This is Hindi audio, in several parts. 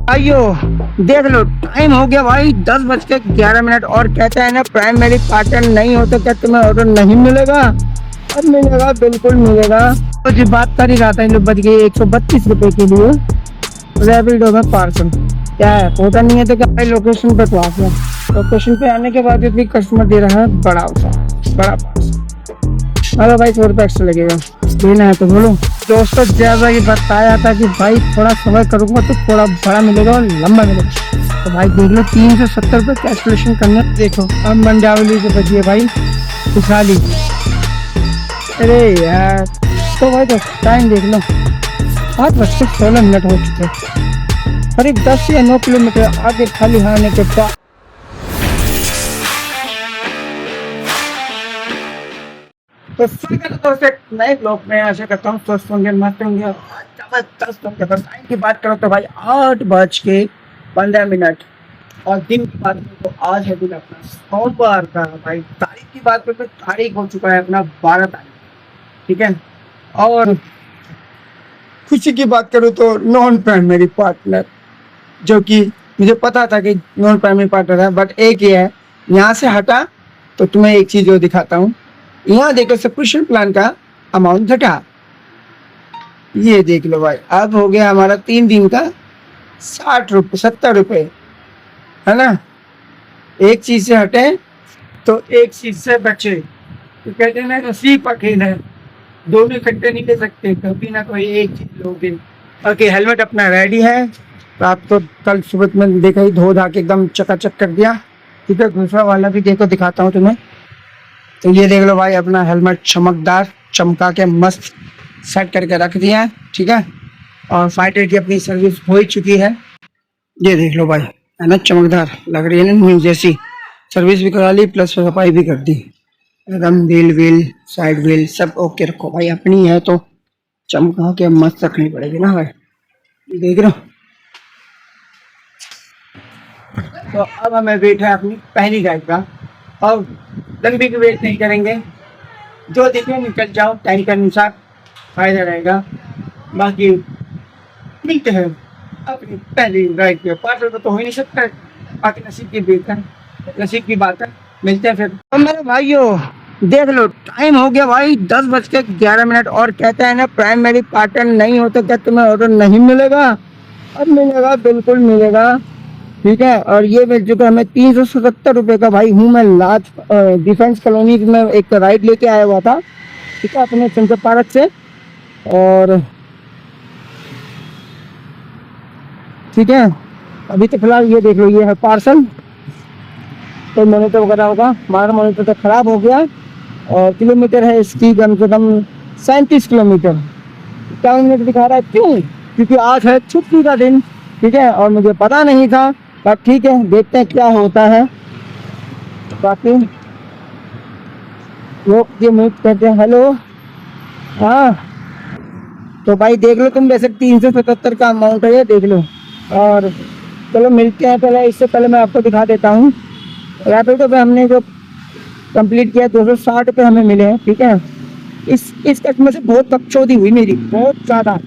आइयो देख लो, टाइम हो गया भाई 10:11 और कहता है ना प्राइमरी पार्टनर नहीं हो तो क्या तुम्हें ऑर्डर नहीं मिलेगा? अब मिलेगा, बिल्कुल मिलेगा। तो जी बात कर ही रहा था, इन लोग बच गए 132 रुपए के लिए रैपिडो में पार्सल। क्या है, होता नहीं है तो क्या भाई, लोकेशन पे तो आ गया। लोकेशन पे आने के बाद भी कस्टमर दे रहा है बड़ा पार्सल। अरे भाई 100 रुपये एक्स्ट्रा लगेगा, लेना है तो बोलो। दोस्तों जैसा कि बताया था कि भाई थोड़ा समय करूंगा तो थोड़ा बड़ा मिलेगा और लंबा मिलेगा। तो भाई देख लो 370 रुपये कैलकुलेशन करना। देखो अब मंडावली से बचिए भाई खुशहाली। अरे यार तो भाई तो टाइम देख लो, 8:16 हो चुके हैं। करीब 10 या 9 किलोमीटर आगे खाली आने के बाद तो नए ब्लॉग में आशा करता हूँ स्वस्थ होंगे, मस्त होंगे और जबरदस्त होंगे। बस टाइम की बात करो तो भाई 8:15 और दिन की बात करो तो आज है दिन अपना सोमवार का। भाई तारीख की बात करो तो तारीख हो चुका है अपना 12 तारीख, ठीक है। और खुशी की बात करूँ तो नॉन प्राइमरी पार्टनर, जो कि मुझे पता था कि नॉन प्राइमरी पार्टनर है, बट एक ही है। यहाँ से हटा तो तुम्हें एक चीज और दिखाता हूँ। यहाँ देखो सब्सक्रिप्शन प्लान का अमाउंट घटा, ये देख लो भाई, अब हो गया हमारा 3 दिन का 70 रुपये, है ना। एक चीज से हटे तो एक चीज से बचे, तो कहते हैं ना नसीब का खेल है, दोनों इकट्ठे नहीं ले सकते, कभी ना कोई एक चीज लोगे। ओके, हेलमेट अपना रेडी है। तो आप तो कल सुबह में देखा ही, धो धा के एकदम चकाचक कर दिया, ठीक है। दूसरा वाला भी देखो, दिखाता हूँ तुम्हें। तो ये देख लो भाई, अपना हेलमेट चमकदार चमका के मस्त सेट करके रख दिया है, ठीक है। और फाइटर की अपनी सर्विस हो ही चुकी है, ये देख लो भाई, है ना, चमकदार लग रही है ना, न्यू जैसी। सर्विस भी करा ली प्लस सफाई भी कर दी, एकदम व्हील साइड व्हील सब ओके रखो भाई। अपनी है तो चमका के मस्त रखनी पड़ेगी ना भाई, देख रहे हो। तो अब हमें वेट है अपनी पहली गाइड का, और लंबी की वेट नहीं करेंगे, जो दिखे निकल जाओ, टाइम के अनुसार फायदा रहेगा। बाकी मिलते हैं अपनी पहली राइड पे। पार्टनर तो हो ही नहीं सकता, बाकी नसीब की बात है। मिलते हैं फिर। तो मेरे भाइयों देख लो, टाइम हो गया भाई 10:11 और कहता है ना प्राइमरी पार्टनर नहीं हो तो क्या तुम्हें ऑर्डर नहीं मिलेगा? अब मिलेगा, बिल्कुल मिलेगा, ठीक है। और ये मिल चुका हमें 377 रुपये का। भाई हूँ मैं लाज डिफेंस कॉलोनी में एक राइड लेके आया हुआ था, ठीक है, अपने सेंटर पार्क से। और ठीक है, अभी तो फिलहाल ये देख लो, ये है पार्सल। तो मॉनिटर वगैरह होगा, हमारा मॉनिटर तो खराब हो गया। और किलोमीटर है इसकी कम से कम 37 किलोमीटर। 51 मिनट दिखा रहा है, क्यों? क्योंकि आज है छुट्टी का दिन, ठीक है, और मुझे पता नहीं था, पर ठीक है, देखते हैं क्या होता है। बाकी लोग ये म्यूट करते हैं, हेलो, हाँ। तो भाई देख लो तुम, वैसे 377 का अमाउंट है, ये देख लो। और चलो मिलते हैं, पहले इससे पहले मैं आपको दिखा देता हूँ। रैपिडो पे हमने जो कंप्लीट किया 260 रुपये हमें मिले हैं, ठीक है। इस कस्टमर से बहुत बकचोदी हुई मेरी, बहुत ज़्यादा।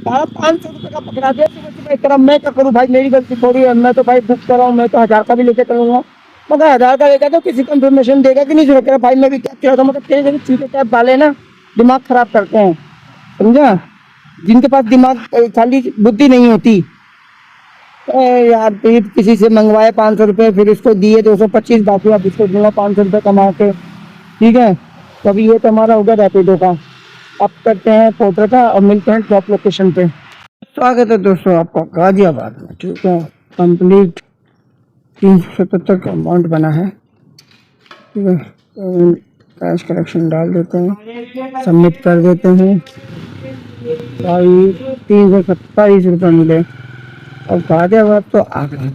500 रुपये का पकड़ा दिया सुबह, मैं क्या करूँ भाई, मेरी गलती थोड़ी है। मैं तो भाई बुक कर रहा हूँ, मैं तो 1000 का भी लेके चलूँगा, मगर 1000 का लेकर तो किसी को इन्फॉर्मेशन देगा कि नहीं देगा। भाई मैं भी क्या किया था, मतलब तेरे चीज़ें कैब वाले ना दिमाग खराब करते हैं, समझा, जिनके पास दिमाग खाली बुद्धि नहीं होती। यार फिर किसी से मंगवाए 500 रुपये, फिर इसको दिए 225, बाकी अब इसको दूंगा 500 रुपये कमा के, ठीक है। तो अभी ये तो हमारा हो गया रैपिडो का। अब करते हैं पोर्टर का और मिलते हैं ड्रॉप लोकेशन पे। स्वागत है दोस्तों आपका गाजियाबाद में, ठीक है। कंप्लीट 377 का अमाउंट बना है, ठीक है। तो कैश कलेक्शन डाल देते हैं, सबमिट कर देते हैं भाई। 327 रुपये मिले। और गाजियाबाद तो आ गए,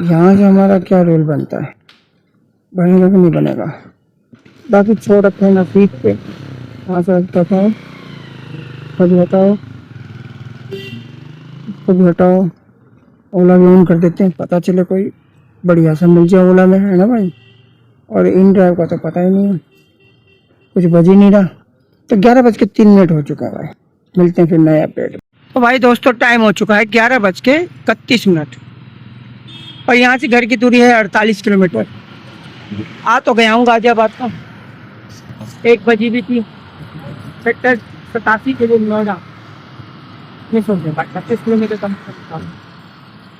यहाँ से हमारा क्या रोल बनता है, बनेगा कि नहीं बनेगा, बाकी छोड़ रखे हैं नसीब पे। यहाँ से बताओ, खुद बताओ, खुद हटाओ। ओला भी ऑन कर देते हैं, पता चले कोई बढ़िया सा मिल जाए ओला में, है ना भाई। और इन ड्राइव का तो पता ही नहीं है, कुछ बज ही नहीं रहा। तो 11:03 हो चुका है भाई, मिलते हैं फिर नए अपडेट। तो भाई दोस्तों टाइम हो चुका है 11:31। और यहाँ से घर की दूरी है 48 किलोमीटर। आ तो गया हूँ गाजियाबाद का। 1 बजी भी थी। सेक्टर 87 के लिए नोएडा नहीं सोचते भाई 25 किलोमीटर कम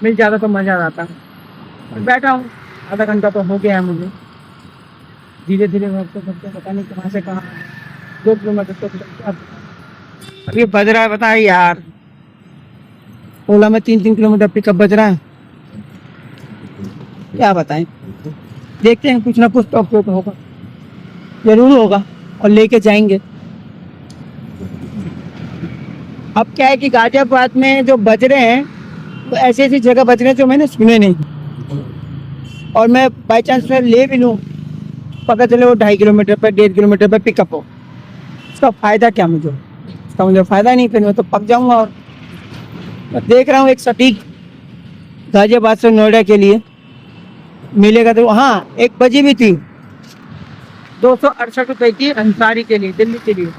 मिल जाता तो मज़ा आता। और बैठा हूँ आधा घंटा तो हो गया है मुझे। धीरे धीरे बढ़ते बढ़ते पता नहीं कहाँ से कहाँ 2 किलोमीटर तो अभी बज रहा है। बताए यार ओला में 3-3 किलोमीटर पिकअप बज रहा है। क्या बताएं, देखते हैं कुछ ना कुछ तो अपलोड होगा, जरूर होगा और लेके जाएंगे। अब क्या है कि गाजियाबाद में जो बज रहे हैं तो ऐसी ऐसी जगह बज रहे हैं जो मैंने सुने नहीं, और मैं बाई चांस में ले भी लूँ पता चले वो 2.5 किलोमीटर पर 1.5 किलोमीटर पर पिकअप हो। इसका फ़ायदा क्या मुझे? इसका मुझे फ़ायदा नहीं, फिर मैं तो पक जाऊँगा। और मैं देख रहा हूँ एक सटीक गाजियाबाद से नोएडा के लिए मिलेगा तो हाँ 1 बजी भी थी। 268 रुपये की अंसारी के लिए दिल्ली के लिए।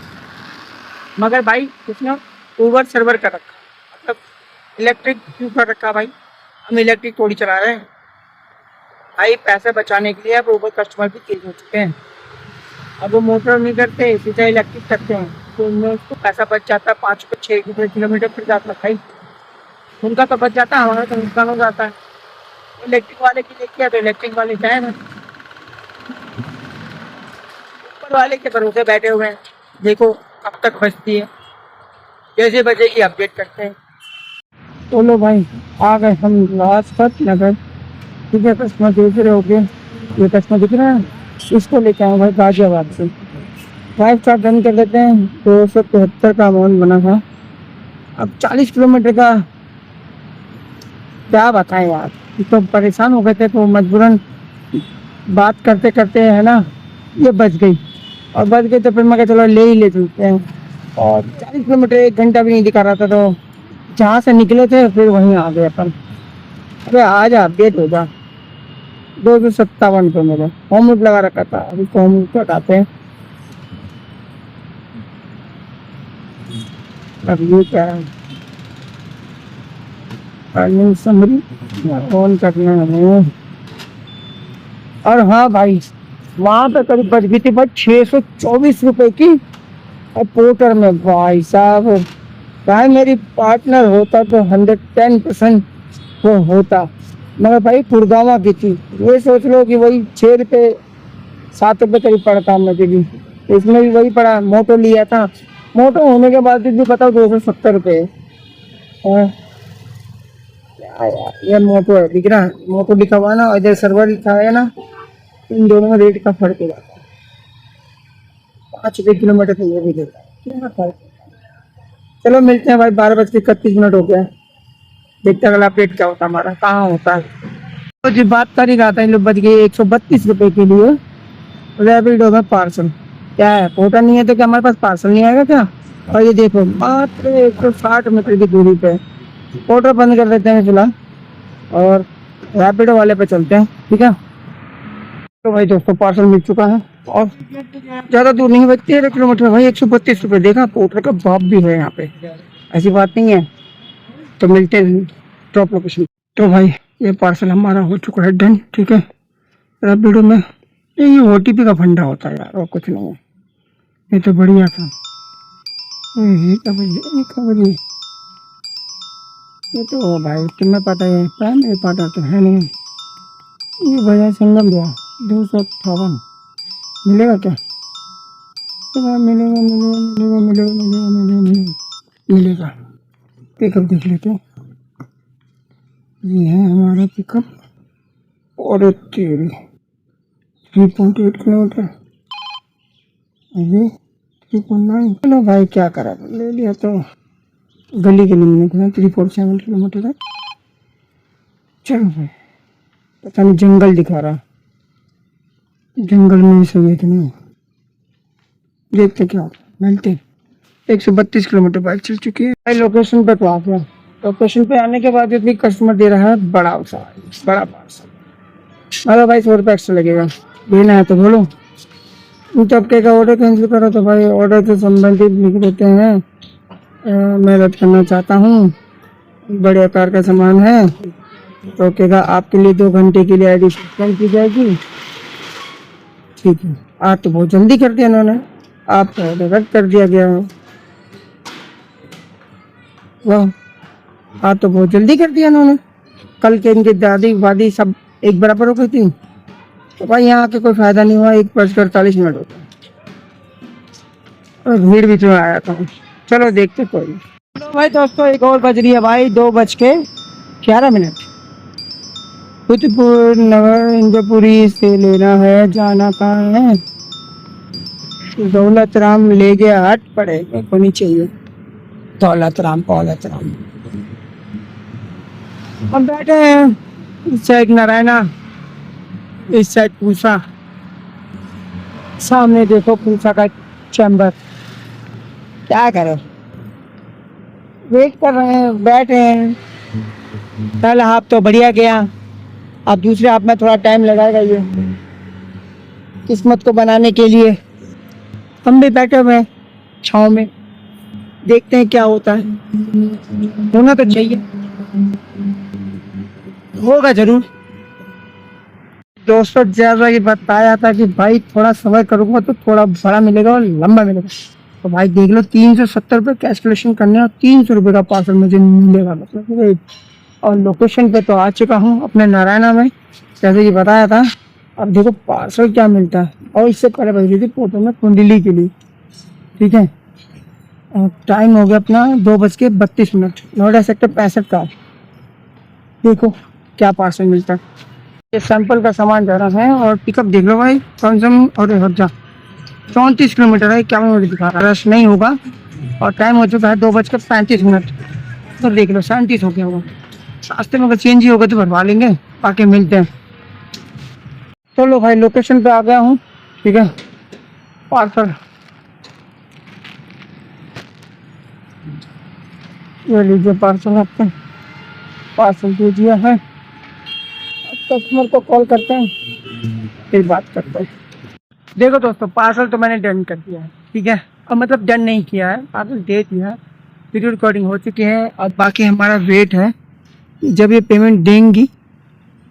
मगर भाई उसने ऊबर सर्वर कर रखा, मतलब इलेक्ट्रिक क्यों कर रखा भाई? हम इलेक्ट्रिक थोड़ी चला रहे हैं भाई, पैसे बचाने के लिए अब ऊबर कस्टमर भी तेज हो चुके हैं। अब वो मोटर नहीं करते सीधा इलेक्ट्रिक करते हैं तो उनमें उसको पैसा बच जाता है। 5 रुपये 6 रुपये किलोमीटर फिर जाता है भाई, उनका तो बच जाता है, हमारा तो नुकसान हो जाता है। इलेक्ट्रिक वाले की देखिए तो इलेक्ट्रिक वाले जाए ना, ऊपर वाले के भरोसे बैठे हुए हैं। देखो कब तक बचती है, जैसे बजेगी अपडेट करते हैं। तो लो भाई आ गए हम लाजपत नगर। ठीक है, कस्टमर देख रहे हो गए, ये कस्टमर दिख रहा है, इसको लेके आए भाई गाजियाबाद से। 5 स्टार डन कर देते हैं। 273 का अमाउंट बना था। अब 40 किलोमीटर का क्या बताएं यार, तो परेशान हो गए थे तो मजबूरन बात करते करते है ना ये बच गई। और बच गई तो फिर मैं चलो ले ही ले चलते हैं। और 40 किलोमीटर 1 घंटा भी नहीं दिखा रहा था, तो जहाँ से निकले थे फिर वहीं आ गए अपन। अरे आ जा अपडेट हो जा। 257 पे मेरे होम रूट लगा रखा था, अभी होम रूट पे हटाते हैं। अब ये क्या है, अर्निंग समरी ऑन करना है। और हाँ भाई वहाँ पे करीब बच गई थी भाई 624 रुपए की। और पोर्टर में भाई साहब भाई मेरी पार्टनर होता तो 110% वो होता, मगर भाई गुड़गावा की थी। ये सोच लो कि वही 6 रुपये 7 रुपये करीब पड़ता मुझे भी, इसमें भी वही पड़ा। मोटो लिया था, मोटो होने के बाद भी बताओ 270 रुपये। और ये मोटो है, दिख रहा है मोटो लिखा हुआ ना, और इधर सर्वर लिखा है ना, इन दोनों में रेट का फर्क हो जाता है। 5 रुपये किलोमीटर तो ये भी देता है, क्या फर्क। चलो मिलते हैं भाई, 12:31 हो गया। देखते हैं अगला अपडेट क्या होता है हमारा, कहाँ होता है। तो जी बात कर ही रहा था, इन लोग बच गए 132 रुपये के लिए रैपिडो में पार्सल। क्या है पोर्टर नहीं है तो क्या हमारे पास पार्सल नहीं आएगा क्या? और ये देखो मात्र 160 मीटर की दूरी पे। पोर्टर बंद कर देते हैं फिलहाल और रैपिडो वाले पे चलते हैं, ठीक है। तो भाई दोस्तों पार्सल मिल चुका है और ज़्यादा दूर नहीं है भाई, 13 किलोमीटर भाई। 132 रुपये देखा, पोर्टर का बाप भी है यहाँ पे, ऐसी बात नहीं है। तो मिलते हैं ड्रॉप लोकेशन। तो भाई ये पार्सल हमारा हो चुका है डन, ठीक है। रैपिडो में ये OTP का फंडा होता है यार, और कुछ नहीं है। ये तो बढ़िया था। ये तो भाई तुम्हें पता है मेरे पता तो है नहीं। ये भैया सिंगल दिया 258 मिलेगा क्या? मिलेगा मिलेगा मिलेगा मिलेगा मिलेगा मिलेगा मिलेगा। पिकअप देख लेते हैं, ये है हमारा पिकअप। और 3.8 किलोमीटर, ये 3.9। चलो भाई क्या करा, ले लिया तो गली के लिए 347 किलोमीटर है। चलो भाई पता नहीं जंगल दिखा रहा, जंगल में भी सही है कि नहीं, देखते क्या होता है। मिलते 132 किलोमीटर बाइक चल चुकी है भाई। लोकेशन पे तो आ गया। लोकेशन पे आने के बाद भी कस्टमर दे रहा है बड़ा पार्सल। अरे भाई 100 रुपये एक्स्ट्रा लगेगा, देना है तो बोलो। तब के का ऑर्डर कैंसिल करो तो भाई ऑर्डर से संबंधित लिख देते हैं मैं रद्द करना चाहता हूँ, बड़े आकार का सामान है। तो कहेगा आपके लिए 2 घंटे के लिए आईडी सस्पेंड की जाएगी। ठीक है, आज तो बहुत जल्दी कर दिया इन्होंने, आपका ऑर्डर रद्द कर दिया गया है। वाह, आज तो बहुत जल्दी कर दिया इन्होंने। कल के इनकी दादी वादी सब एक बराबर हो गई थी। तो भाई यहाँ आके कोई फायदा नहीं हुआ, 1:48 हो गया और भीड़ भी तो आया था। चलो देखते कोई नहीं। चलो भाई दोस्तों, एक और बज रही है भाई, 2:11। कुतुबपुर नगर इंद्रपुरी से लेना है, जाना कहाँ है? दौलत राम ले गया हट पड़े, मेरे को नहीं चाहिए दौलत राम। हम बैठे हैं, इस साइड नारायणा, इस साइड पूसा, सामने देखो पूसा का चैम्बर। क्या करो, वेट कर रहे हैं, बैठे हैं। पहला हाफ तो बढ़िया गया, अब दूसरे हाफ में थोड़ा टाइम लगाएगा ये किस्मत को बनाने के लिए। हम भी बैठे हुए हैं छाँव में, देखते हैं क्या होता है। होना तो चाहिए, होगा जरूर। दोस्तों जैसा कि बताया था कि भाई थोड़ा समय करूंगा तो थोड़ा बड़ा मिलेगा और लंबा मिलेगा। तो भाई देख लो, 370 रुपये कैश कलेक्शन करने और 300 रुपये का पार्सल मुझे मिलेगा, मतलब। और लोकेशन पे तो आ चुका हूँ अपने नारायणा में, जैसे कि बताया था। अब देखो पार्सल क्या मिलता है। और इससे पहले बज रही थी फोटो में कुंडली के लिए, ठीक है। और टाइम हो गया अपना 2:32, नोएडा सेक्टर 65 का। देखो क्या पार्सल मिलता है। ये सैंपल का सामान जा रहा है और पिकअप देख लो भाई, कम से कम और 34 किलोमीटर है, 51 मिनट दिखा रहा है। रश नहीं होगा और टाइम हो चुका है 2:35। तो देख लो 37 हो गया होगा। रास्ते में अगर चेंज ही होगा तो भरवा लेंगे, बाकी मिलते हैं। चलो भाई लोकेशन पे आ गया हूँ, ठीक है। पार्सल ये लीजिए, पार्सल आपका पार्सल दे दिया है। कस्टमर को कॉल करते हैं, फिर बात करते हैं। देखो दोस्तों, पार्सल तो मैंने डन कर दिया है, ठीक है। और मतलब डन नहीं किया है, पार्सल दे दिया है, वीडियो रिकॉर्डिंग हो चुकी है। और बाकी हमारा वेट है, जब ये पेमेंट देंगी,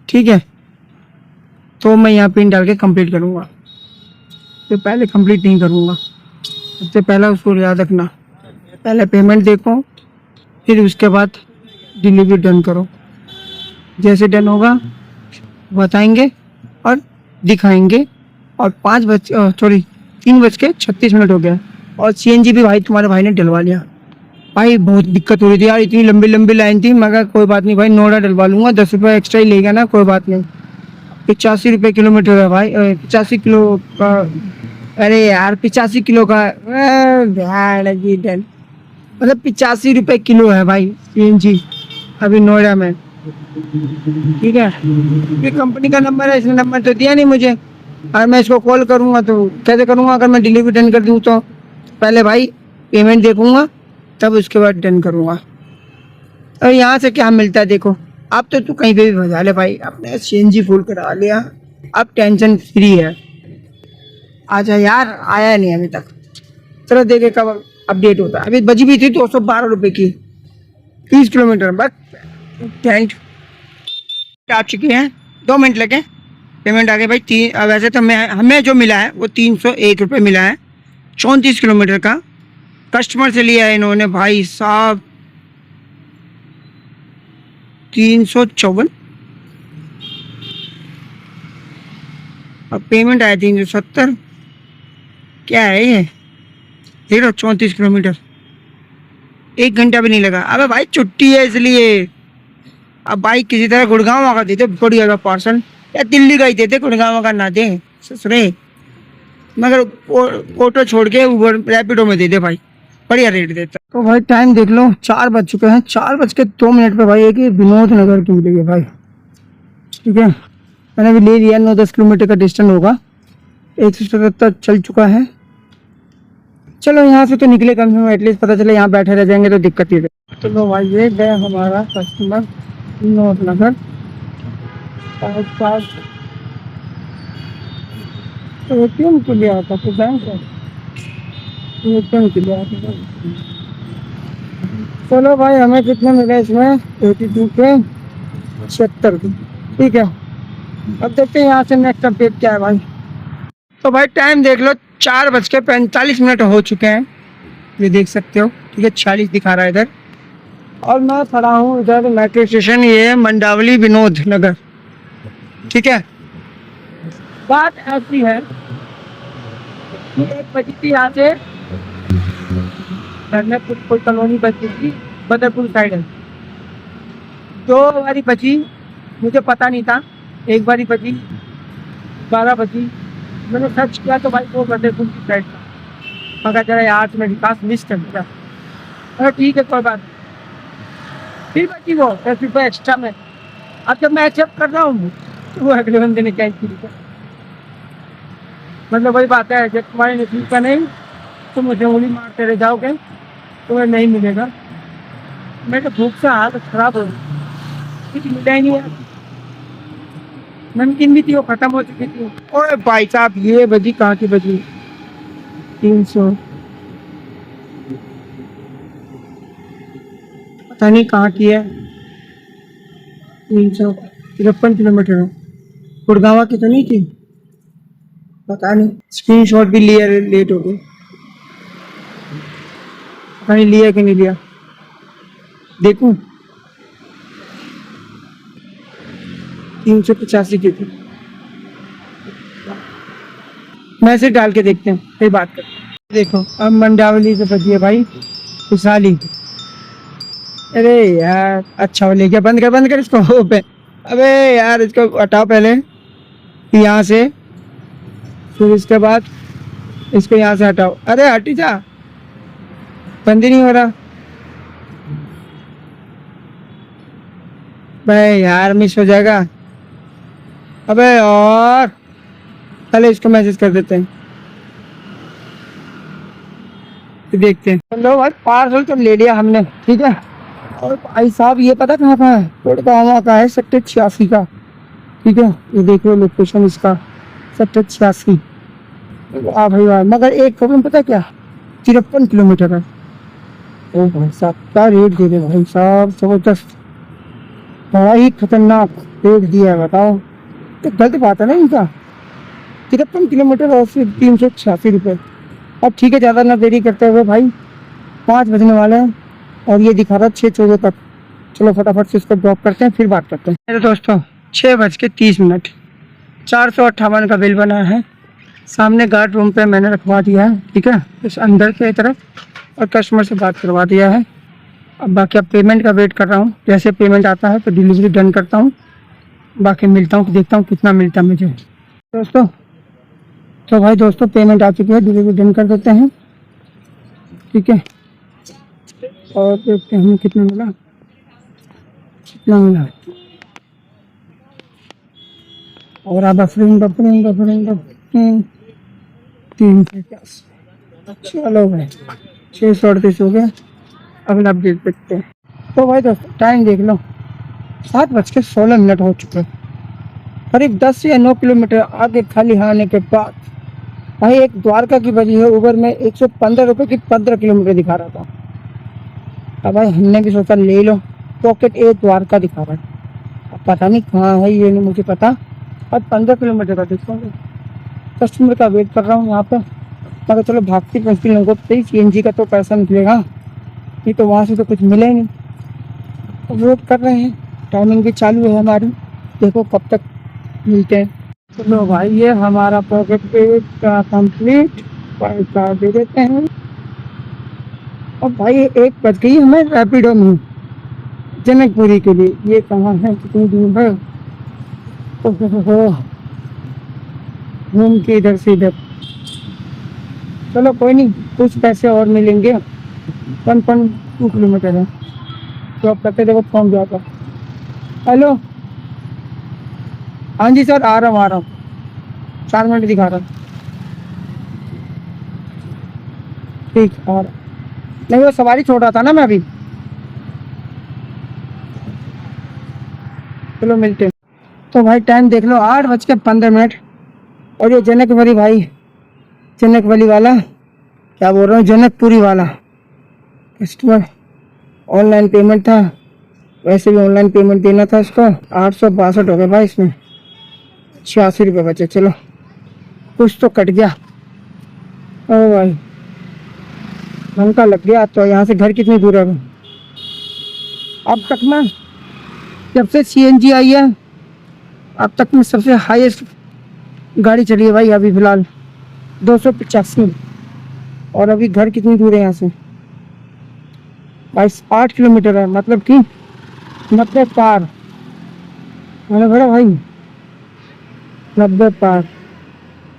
ठीक है, तो मैं यहाँ पिन डाल के कंप्लीट करूँगा। तो पहले कंप्लीट नहीं करूँगा, सबसे पहला उसको याद रखना। पहले पेमेंट देखो, फिर उसके बाद डिलीवरी डन करो। जैसे डन होगा बताएंगे और दिखाएंगे। और 3:36 हो गया। और सीएनजी भी भाई तुम्हारे भाई ने डलवा लिया। भाई बहुत दिक्कत हो रही थी यार, इतनी लंबी लंबी लाइन थी। मगर कोई बात नहीं भाई, नोएडा डलवा लूँगा, 10 रुपये एक्स्ट्रा ही लेगा ना, कोई बात नहीं। 85 रुपये किलोमीटर है भाई, 85 किलो का। अरे यार 85 किलो का, मतलब 85 रुपये किलो है भाई सीएनजी अभी नोएडा में, ठीक है। ये कंपनी का नंबर है, इसने नंबर तो दिया नहीं मुझे। और मैं इसको कॉल करूँगा तो कैसे करूँगा? अगर मैं डिलीवरी डन कर दूँ तो पहले भाई पेमेंट देखूँगा, तब उसके बाद डन करूँगा। और यहाँ से क्या मिलता है देखो, अब तो तू कहीं पे भी भजा ले भाई, अपने सीएनजी फुल करा लिया, अब टेंशन फ्री है। आजा यार, आया नहीं अभी तक। चलो देखे कब अपडेट होता है। अभी बजी भी थी 212 रुपये की, 30 किलोमीटर। बस टेंट आ चुकी है, 2 मिनट लगे, पेमेंट आ गई भाई। वैसे तो हमें जो मिला है वो 301 रुपये मिला है, 34 किलोमीटर का। कस्टमर से लिया है इन्होंने भाई साहब 354, और पेमेंट आया 370। क्या है ये, देख लो 34 किलोमीटर, 1 घंटा भी नहीं लगा। अबे भाई छुट्टी है इसलिए। अब भाई किसी तरह गुड़गांव का देते बढ़िया का पार्सल, या दिल्ली का ही देते, गुड़गांव का ना दे ससुरे। मगर ऑटो छोड़ के उबर रैपिडो में दे दे भाई, बढ़िया रेट देता। तो भाई टाइम देख लो, 4 बज चुके हैं। 4:02 पे भाई एक विनोद नगर की मिलेगी भाई, ठीक है। मैंने भी ले लिया, 9-10 किलोमीटर का डिस्टेंस होगा, 177 चल चुका है। चलो यहाँ से तो निकले कम से कम, एटलीस्ट पता चले। यहाँ बैठे रह जाएंगे तो दिक्कत ही है। चलो भाई ये गए हमारा कस्टमर विनोद नगर। एटीएम के लिए आता तो बैंक है, एटीएम के लिए आता। चलो भाई, हमें कितने मिले इसमें? 82 के 76 के। ठीक है, अब देखते हैं यहाँ से नेक्स्ट अपडेट क्या है भाई। तो भाई टाइम देख लो, 4:45 हो चुके हैं, ये देख सकते हो। ठीक है, 46 दिखा रहा है इधर। और मैं खड़ा हूँ इधर मेट्रो स्टेशन, ये है मंडावली विनोद नगर। ठीक है, बात ऐसी है कि 1 बजी थी यहाँ से कोई कॉलोनी बची थी, बदरपुर साइड है। 2 बारी बची, मुझे पता नहीं था। 1 बारी बची, 12 बची। मैंने सर्च किया तो भाई वो बदरपुर की साइड था। मगर जरा यार में विकास मिस कर दिया। अरे ठीक है, कोई बात नहीं। फिर बची वो 10 रुपये एक्स्ट्रा में। अब जब मैं एक्सेप्ट कर रहा हूँ तो वो अगले बंदे ने कैंसिल किया। मतलब वही बात है, जब तुम्हारे नसीब का नहीं तो मुझे उंगली मारते रह जाओगे, तुम्हें नहीं मिलेगा। मैं तो भूख से हालत खराब हो गई, कुछ मिला ही नहीं यार। नमकीन भी थी, वो खत्म हो चुकी थी। ओए भाई साहब, ये बजी कहाँ की बजी? 300, पता नहीं कहाँ की है। 353 किलोमीटर। गुड़गांव की तो नहीं थी, पता नहीं। स्क्रीनशॉट भी लिया, लेट हो गई, पता नहीं लिया कि नहीं लिया। देखूं, 385 की थी। मैसेज डाल के देखते हैं, फिर बात करते हैं। देखो, अब मंडावली से बची है भाई खुशहाली। अरे यार, अच्छा हो ले गया। बंद कर इसको हो पे। अबे यार, इसको हटाओ पहले यहाँ से, फिर इसके बाद इसको यहाँ से हटाओ। अरे हटी जा, बंद ही नहीं हो रहा। भाई यार, मिस हो जाएगा। अबे और पहले इसको मैसेज कर देते हैं, फिर देखते हैं। चलो भाई, पार्सल तो ले लिया हमने। ठीक है, और भाई साहब ये पता कहाँ का है? गुड़गांव का है, सेक्टर 86 का। ठीक है, ये देख लो लोकेशन इसका, सेक्टर 86। वाह भाई वाह, मगर एक प्रॉब्लम पता क्या? 53 किलोमीटर है। ओ भाई साहब, क्या रेट दे रहे भाई साहब, जबरदस्त, बड़ा ही खतरनाक रेट दिया है। बताओ, तो गलत बात है ना इनका। 53 किलोमीटर और फिर 386 रुपये। अब ठीक है, ज़्यादा ना देरी करते हुए भाई, 5 बजने वाले हैं और ये दिखा रहा है 6:14 तक। चलो फटाफट से इसको ड्रॉप करते हैं, फिर बात करते हैं। मेरे दोस्तों, 6:30, 458 का बिल बना है। सामने गार्ड रूम पे मैंने रखवा दिया है। ठीक है, इस अंदर की तरफ, और कस्टमर से बात करवा दिया है। अब बाकी अब पेमेंट का वेट कर रहा हूँ। जैसे पेमेंट आता है तो डिलीवरी डन करता हूँ, बाकी मिलता हूँ, देखता हूँ कितना मिलता है मुझे। दोस्तों, तो भाई दोस्तों, पेमेंट आ चुकी है, डिलीवरी डन कर देते हैं। ठीक है, और देखते हैं हमें कितना मिला। और अब बफरिंग 350। चलो भाई, 638 हो गया। अगला अपडेट देखते हैं। तो भाई दोस्तों, टाइम देख लो, 7:16 हो चुके हैं। करीब 10 या 9 किलोमीटर आगे खाली आने के बाद भाई एक द्वारका की बजी है। उबर में 115 रुपये की 15 किलोमीटर दिखा रहा था। अब भाई हमने भी सोचा ले लो, पॉकेट ए द्वारका दिखा रहा है। अब पता नहीं कहाँ है, ये नहीं मुझे पता। और 15 किलोमीटर का देखो, कस्टमर का वेट कर रहा हूँ यहाँ पे। मगर चलो, भागती पहुँचती लोगों को CNG का तो पैसा निकलेगा, नहीं तो वहाँ से तो कुछ मिले ही नहीं। तो वेट कर रहे हैं, टाइमिंग भी चालू है हमारी, देखो कब तक मिलते हैं। चलो भाई, ये हमारा पॉकेट पे कंप्लीट, पैसा दे देते हैं। और भाई 1 बज गई हमें रैपिडो में जनकपुरी के लिए। ये कहाँ है, कितनी दूर है? घूम के इधर से इधर। चलो कोई नहीं, कुछ पैसे और मिलेंगे। 1.2 किलोमीटर है, तो अब करते देखो पहुँच जाता। हेलो, हाँ जी सर, आ रहा हूँ 4 मिनट दिखा रहा। ठीक, आ रहा। नहीं, वो सवारी छोड़ रहा था ना मैं अभी। चलो मिलते हैं। तो भाई टाइम देख लो, 8:15। और ये जनकपुरी भाई, जनकपुरी वाला, क्या बोल रहा हूँ, जनकपुरी वाला कस्टमर ऑनलाइन पेमेंट था, वैसे भी ऑनलाइन पेमेंट देना था इसको। 862 हो गया भाई, इसमें 86 रुपये बचे। चलो कुछ तो कट गया। ओ भाई घंटा लग गया। तो यहाँ से घर कितनी दूर है अब तक में? जब से सीएनजी आई है अब तक में सबसे हाईएस्ट गाड़ी चली है भाई अभी फिलहाल 285। और अभी घर कितनी दूर है यहाँ से? 8 किलोमीटर है, मतलब कि 90 पार। मैंने भरा भाई 90 पार,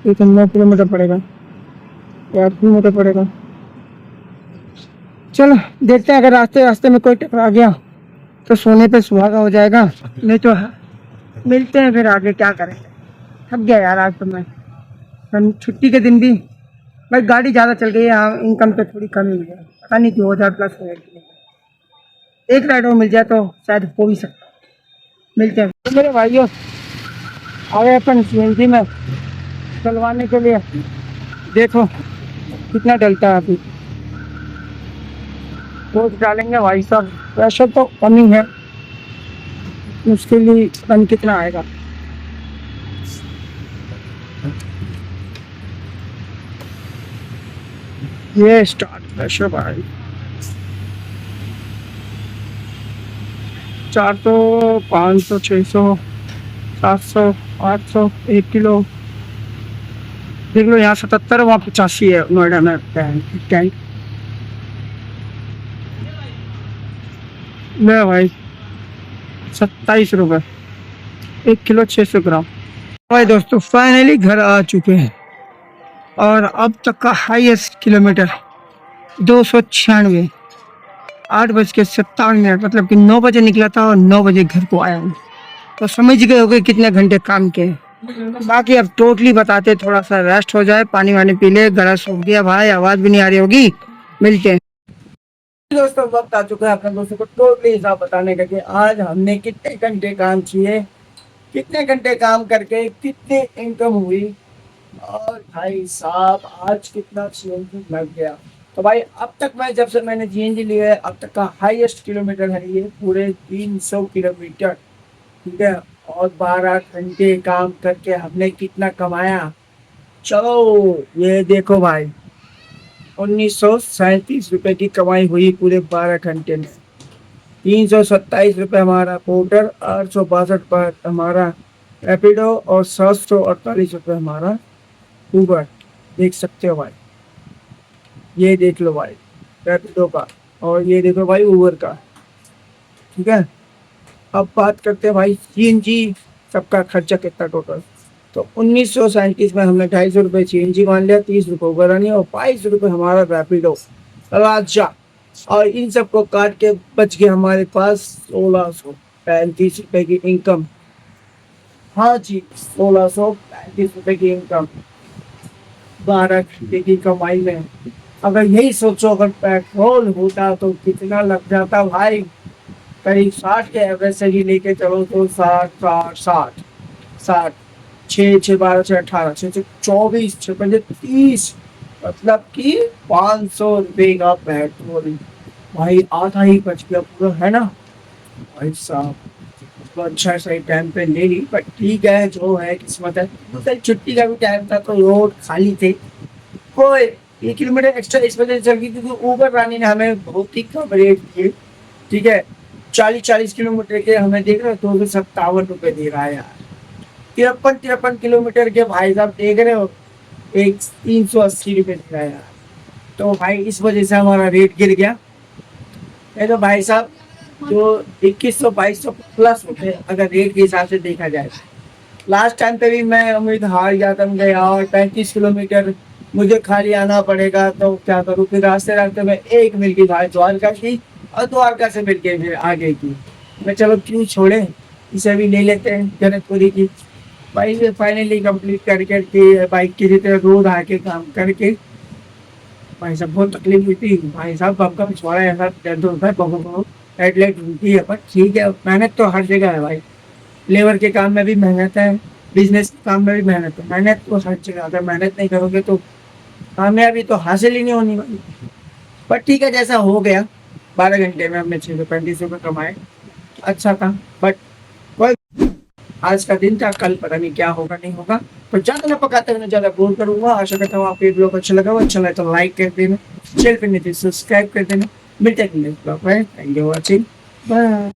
ये तो 9 किलोमीटर पड़ेगा, 8 किलोमीटर पड़ेगा। चलो देखते हैं, अगर रास्ते रास्ते में कोई टकरा गया तो सोने पे सुहागा हो जाएगा, नहीं तो मिलते हैं फिर आगे। क्या करें, थक गया यार आज तो मैं। छुट्टी के दिन भी भाई गाड़ी ज़्यादा चल गई है, हाँ इनकम पे थोड़ी कमी हुई है, पता नहीं 2000 प्लस हो गई। एक राइड और मिल जाए तो शायद हो भी सकता। मिलते हैं तो मेरे भाइयों, आ गए अपन सीएनजी में चलवाने के लिए। देखो कितना डलता है अभी, रोज डालेंगे भाई साहब। प्रेशर तो कम ही है, मुश्किल ही पता कितना आएगा। ये स्टार्ट प्रेशर भाई 400 500 600 700 800 1 किलो। देख लो यहाँ 77, वहाँ 85 है नोएडा में टैंक। ले भाई 27 रुपये 1 किलो 600 ग्राम। भाई दोस्तों फाइनली घर आ चुके हैं और अब तक का हाईएस्ट किलोमीटर 296। 8:57, मतलब कि 9 बजे निकला था और 9 बजे घर को आया हूँ। तो समझ गए होगे कितने घंटे काम किए। बाकी अब टोटली बताते, थोड़ा सा रेस्ट हो जाए, पानी वानी पी ले, गला सूख गया भाई, आवाज भी नहीं आ रही होगी। मिलते हैं दोस्तों, वक्त आ चुका है अपने दोस्तों को टोटली हिसाब बताने का कि आज हमने कितने घंटे काम किए, कितने घंटे काम करके कितनी इनकम हुई, और भाई साहब आज कितना सीएनजी लग गया। तो भाई अब तक मैं जब से मैंने सीएनजी लिया है अब तक का हाईएस्ट किलोमीटर है ये पूरे 300 किलोमीटर, ठीक है। और 12 घंटे काम करके हमने कितना कमाया, चलो ये देखो भाई 1937 रुपये की कमाई हुई पूरे 12 घंटे में। 327 रुपये हमारा पोर्टर, 862 पर हमारा रैपिडो और 748 रुपये हमारा ऊबर। देख सकते हो भाई, ये देख लो भाई रैपिडो का, और ये देखो भाई ऊबर का, ठीक है। अब बात करते हैं भाई सीएनजी सबका खर्चा कितना टोटल। तो 1937 में हमने 250 रुपये सीएनजी मान लिया, 30 रुपये ऊबर आनी और 22 रुपये हमारा रैपिडो राजा। और इन सबको काट के बच गए हमारे पास 1635 रुपये की इनकम। हाँ जी 1635 रुपये की इनकम 12 घंटे की कमाई में। अगर यही सोचो अगर पेट्रोल होता तो कितना लग जाता भाई, करीब 60 के एवरेज से ही लेके चलो तो 60 6 6 12 6 18 6 6 24 6 5 30, मतलब कि 500 रुपये का पेट्रोल भाई आधा ही बच गया पूरा, है ना भाई साहब। तो अच्छा सही टाइम पे ले ली, बट ठीक है जो है किस्मत है। तो छुट्टी का भी टाइम था तो रोड खाली थे, कोई 1 किलोमीटर एक्स्ट्रा इस वजह से चल गई क्योंकि ऊबर रानी ने हमें बहुत ही कम रेट दिए, ठीक है। 40 किलोमीटर के हमें देख रहे हो 257 रुपये दे रहा है यार। 53 किलोमीटर के भाई साहब देख रहे हो एक 380 रुपये दे रहा है यार। तो भाई इस वजह से हमारा रेट गिर गया। ये तो भाई साहब जो 2100 2200 प्लस होते अगर रेट के हिसाब से देखा जाए। लास्ट टाइम पे भी मैं उम्मीद हार गया था, मुझे और 35 किलोमीटर मुझे खाली आना पड़ेगा तो क्या करूँ। फिर रास्ते रास्ते में एक मिल गई भाई द्वारका की, और द्वारका से मिल के फिर आगे की। मैं चलो क्यों छोड़े, इसे भी ले लेते हैं जनकपुरी की। भाई फाइनली कंप्लीट करके बाइक की तरह रोज आके काम करके भाई साहब बहुत तकलीफ हुई थी भाई साहब। बम पिछवाड़ा ऐसा दर्द होता है, बहुत हेडलाइट होती है, पर ठीक है मेहनत तो हर जगह है भाई। लेबर के काम में भी मेहनत है, बिजनेस के काम में भी मेहनत है, मेहनत तो हर जगह। अगर मेहनत नहीं करोगे तो कामयाबी तो हासिल ही नहीं होनी भाई। पर ठीक है जैसा हो गया, 12 घंटे में हमने 635 रुपये कमाए, अच्छा था। बट आज का दिन था, कल पता नहीं क्या होगा नहीं होगा। तो ज्यादा ना पकाते हुए ज्यादा बोर करूंगा। आशा करता हूँ आपको ये ब्लॉग अच्छा लगा हो। अच्छा लगे तो लाइक कर देना, चैनल पे नहीं तो सब्सक्राइब कर देना। मिलते हैं नेक्स्ट ब्लॉग में। Thank you watching, bye.